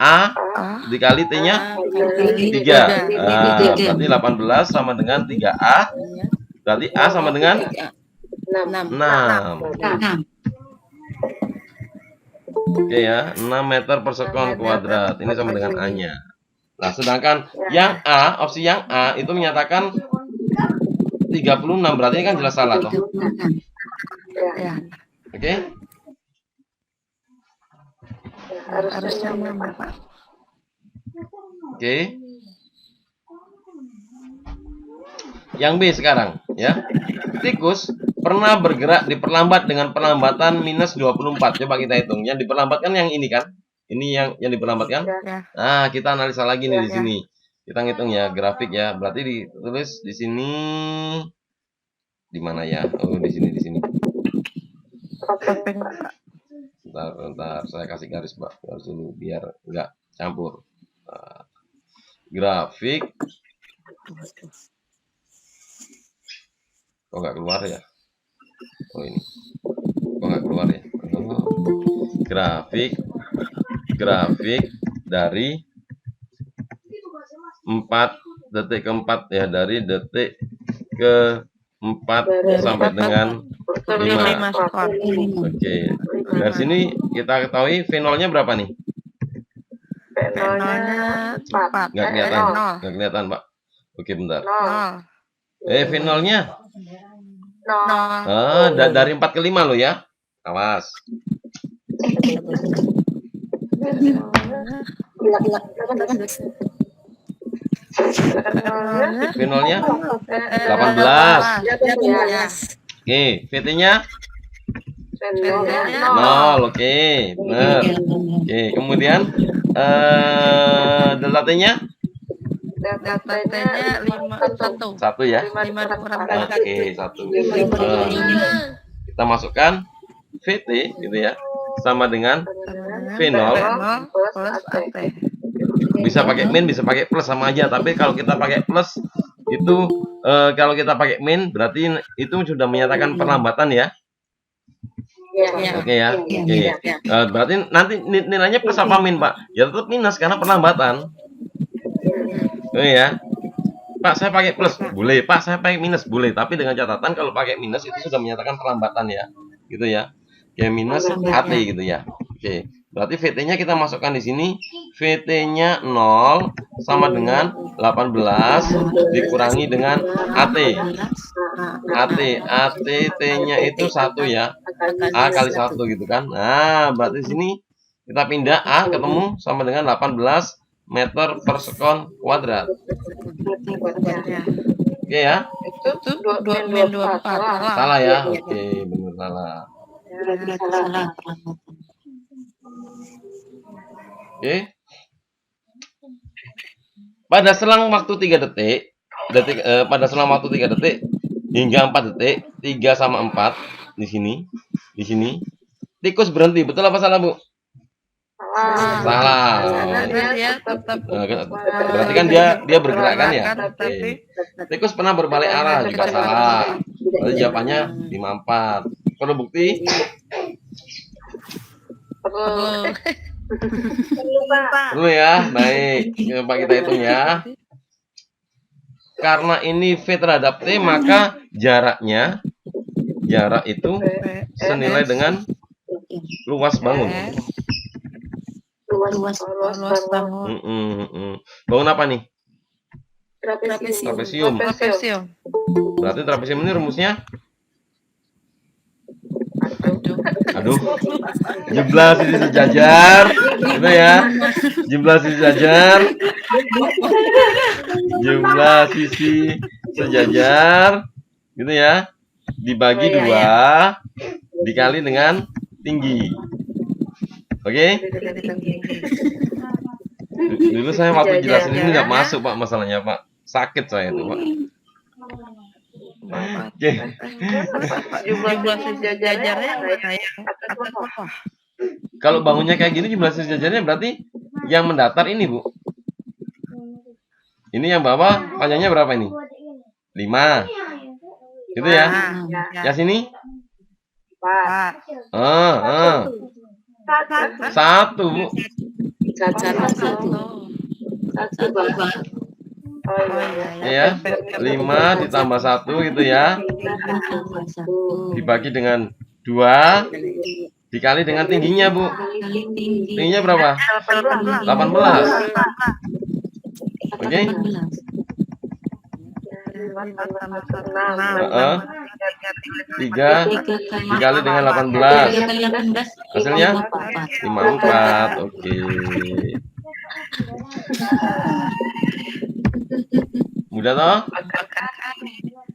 A dikali T-nya 3. Nah, berarti 18 sama dengan 3A. Berarti A sama dengan 6. Oke ya, 6 meter per sekon kuadrat. Ini sama dengan A-nya. Nah, sedangkan yang A, opsi yang A itu menyatakan 36. Berarti ini kan jelas salah toh. Oke? Harusnya sama, Pak. Oke. Yang B sekarang, ya. tikus pernah bergerak diperlambat dengan perlambatan minus 24. Coba kita hitung. Yang diperlambatkan yang ini kan? Ini yang diperlambatkan. Ya. Nah, kita analisa lagi nih di sini. Kita ngitung ya grafik ya. Berarti ditulis di sini di mana ya? Oh, di sini. Bentar, saya kasih garis dulu biar enggak campur. Nah, grafik. Kok nggak keluar ya? Oh ini. Kok nggak keluar ya? Oh. Grafik dari 4 detik ke-4 ya, dari detik ke-4 sampai dengan 5. Oke. Dari sini kita ketahui V0-nya berapa nih? V0-nya 4. Nggak kelihatan, Pak. Oke, bentar. V0-nya? Dari 4 ke 5 loh ya. Awas. V0-nya 18. Oke, VT-nya 0. Oke, benar. Oke, kemudian delta T-nya? Delta T-nya 1 ya. 5 kurang 1. Oke, 1. Kita masukkan VT gitu ya. Sama dengan V0 plus AT. Bisa pakai min, bisa pakai plus, sama aja. Tapi kalau kita pakai plus itu kalau kita pakai min berarti itu sudah menyatakan perlambatan ya. Oke ya. Oke. Berarti nanti nilainya plus apa min, Pak? Ya tetap minus karena perlambatan. Oh ya. Pak, saya pakai plus, boleh. Pak, saya pakai minus, boleh. Tapi dengan catatan kalau pakai minus itu sudah menyatakan perlambatan ya. Gitu ya. Ya minus AT gitu ya. Oke. Berarti VT-nya kita masukkan di sini. VT-nya 0 sama dengan 18 dikurangi dengan AT. T-nya itu 1 ya. A kali 1 gitu kan. Nah, berarti di sini kita pindah A ketemu sama dengan 18 meter per sekon kuadrat. Oke ya. Itu 24. Salah ya. Oke, benar salah. Oke. Pada selang waktu 3 detik, pada selang waktu 3 detik hingga 4 detik, 3 sama 4 di sini. Tikus berhenti, betul apa salah, Bu? Salah. Berarti kan dia bergerak kan ya? Oke. Tikus pernah berbalik arah, juga salah. Berarti jawabannya 54. Perlu bukti? Perlu ya, baik. Coba kita hitung ya. Karena ini V terhadap T, maka jarak itu senilai dengan luas bangun. Luas bangun. Bangun apa nih? Trapesium. Berarti trapesium ini rumusnya? Aduh. Jumlah sisi sejajar. Gitu ya. Jumlah sisi sejajar. Jumlah sisi sejajar. Gitu ya. Dibagi 2 dikali dengan tinggi. Oke? Dulu saya waktu jelasin ini nggak masuk, Pak, masalahnya, Pak. Sakit saya itu, Pak. Oke. Jumlah sejajarnya atas bawah. Kalau bangunnya kayak gini jumlah sejajarnya berarti yang mendatar ini, Bu. Ini yang bawah panjangnya berapa ini? 5. Gitu ya. Yang sini? 1, Bu. 1. Ya, 5 ditambah 1 gitu ya. Dibagi dengan 2 dikali dengan tingginya, Bu. Tingginya berapa? 18. Oke. 3 dikali dengan 18. Hasilnya 54. Oke. Mudah toh?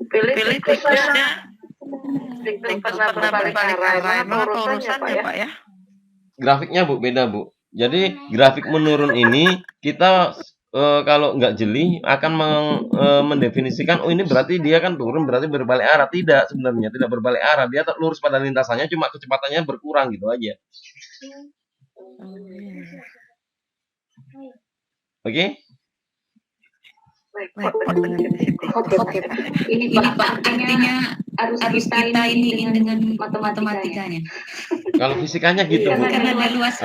Pilih tikusnya pernah berbalik arah. Emang apa urusannya, Pak, ya? Grafiknya Bu beda Bu. Jadi grafik menurun ini kita kalau nggak jeli akan mendefinisikan, oh ini berarti dia kan turun, berarti berbalik arah. Tidak, sebenarnya tidak berbalik arah, dia lurus pada lintasannya, cuma kecepatannya berkurang gitu aja. Oke? Ini Pak, artinya harus kita ini dengan matematikanya. Kalau fisikanya gitu Bu. Karena ada luas.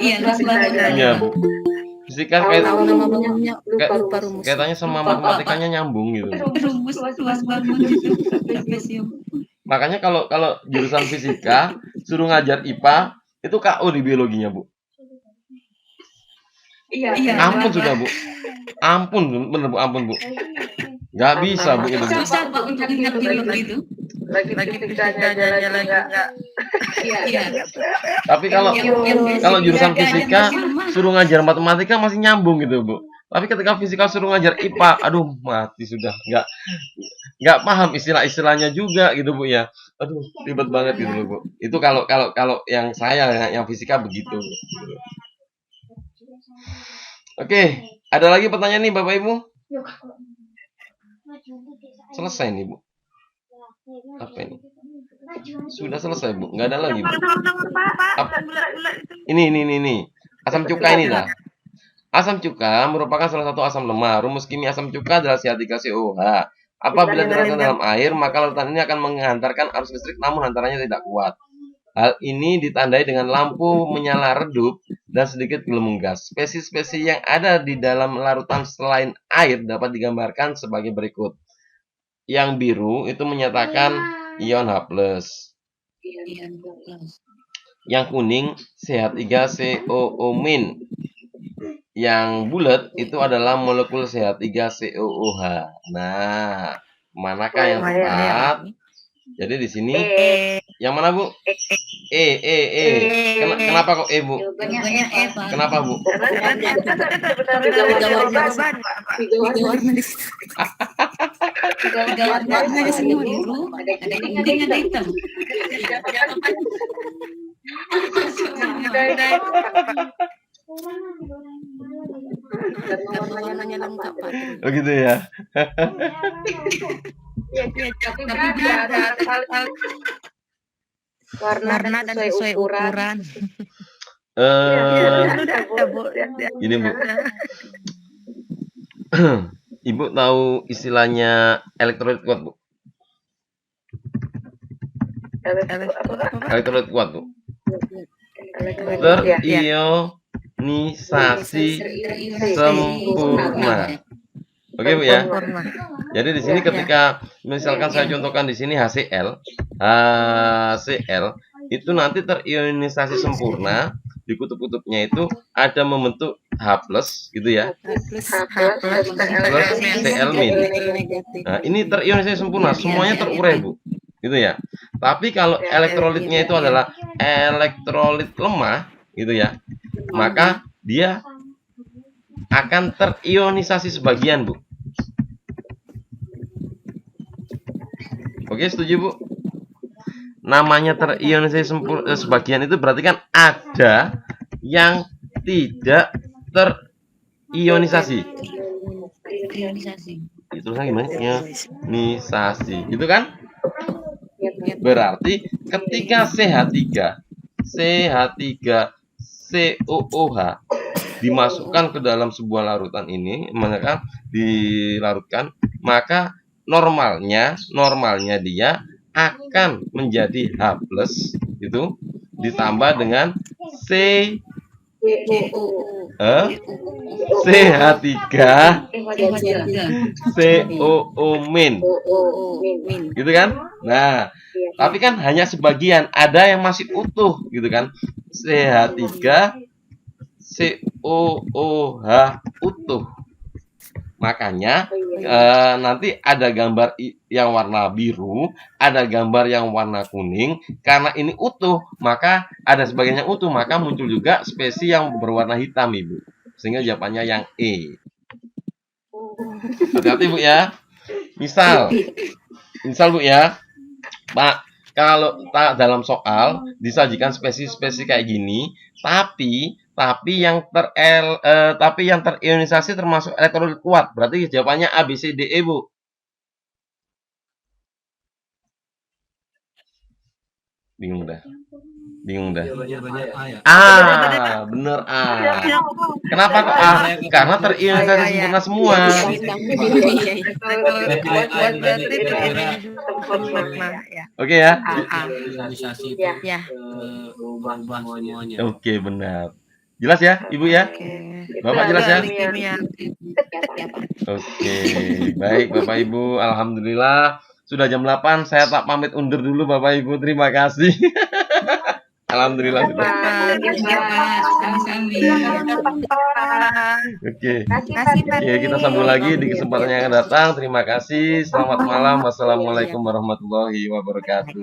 Iya, luas banget. Iya Bu. Fisika kaitannya sama matematikanya nyambung gitu. Rumus luas banget. Makanya kalau jurusan fisika suruh ngajar IPA itu KO di biologinya Bu. Iya. Ampun sudah Bu. Ampun, bener Bu, ampun Bu. Nggak bisa Bu itu. Susah Pak untuk ingat biologi itu. Lagi jalan-jalan enggak. Iya. Tapi kalau jurusan fisika suruh ngajar matematika masih nyambung gitu Bu. Tapi ketika fisika suruh ngajar IPA, aduh mati sudah. Nggak paham istilah-istilahnya juga gitu Bu ya. Aduh ribet banget gitu loh Bu. Itu kalau yang saya yang fisika begitu. Oke, ada lagi pertanyaan nih Bapak Ibu? Selesai nih Bu. Apa ini? Sudah selesai Bu, nggak ada lagi Bu. Ini. Asam cuka ini dah. Asam cuka merupakan salah satu asam lemah. Rumus kimia asam cuka adalah CH3COH. Apabila dilarutkan dalam air, maka larutan ini akan menghantarkan arus listrik namun hantarannya tidak kuat. Hal ini ditandai dengan lampu menyala redup dan sedikit gelembung gas. Spesies-spesies yang ada di dalam larutan selain air dapat digambarkan sebagai berikut. Yang biru itu menyatakan ion H+. Yang kuning CH3COO-. Yang bulat itu adalah molekul CH3COOH. Nah, manakah yang tepat? Jadi di sini yang mana Bu? Kenapa kok Bu? Jawabannya E Pak. Kenapa Bu? Tiga warna ada biru, ada kuning, ada hitam. Oh gitu ya. Tapi ada warna dan sesuai ukuran. Gini Bu. Ibu tahu istilahnya elektrolit kuat Bu? Elektrolit kuat Bu. Terionisasi sempurna. Oke Bu ya. Jadi di sini ketika misalkan saya contohkan di sini HCl itu nanti terionisasi sempurna, di kutub-kutubnya itu ada membentuk H+ gitu ya. Plus Cl-. Nah, ini terionisasi sempurna, semuanya terurai Bu. Gitu ya. Tapi kalau elektrolitnya itu adalah elektrolit lemah gitu ya, maka dia akan terionisasi sebagian Bu. Oke, setuju Bu? Namanya terionisasi sebagian itu berarti kan ada yang tidak terionisasi. Itu gimana? Ionisasi. Gitu kan? Berarti ketika CH3COOH dimasukkan ke dalam sebuah larutan ini, maka dilarutkan, maka normalnya dia akan menjadi H+ itu ditambah dengan CH3COO-. Gitu kan? Nah, tapi kan hanya sebagian, ada yang masih utuh gitu kan. CH3COOH utuh. Makanya nanti ada gambar yang warna biru, ada gambar yang warna kuning. Karena ini utuh, maka ada sebagian yang utuh, maka muncul juga spesies yang berwarna hitam Ibu. Sehingga jawabannya yang E. Hati-hati Bu ya. Misal Bu ya, Pak, kalau dalam soal disajikan spesies-spesies kayak gini, tapi yang terionisasi termasuk elektrolit kuat. Berarti jawabannya A, B, C, D, E, Bu. Bingung dah. Bener A. Kenapa kok A? Karena terionisasi sempurna semua. Oke ya. Oke, benar. Jelas ya, Ibu ya? Bapak jelas ya? Oke, baik Bapak Ibu. Alhamdulillah sudah jam 8. Saya tak pamit undur dulu Bapak Ibu. Terima kasih. Alhamdulillah sudah. Oke. Oke, kita sambung lagi di kesempatan yang akan datang. Terima kasih. Selamat malam. Wassalamualaikum warahmatullahi wabarakatuh.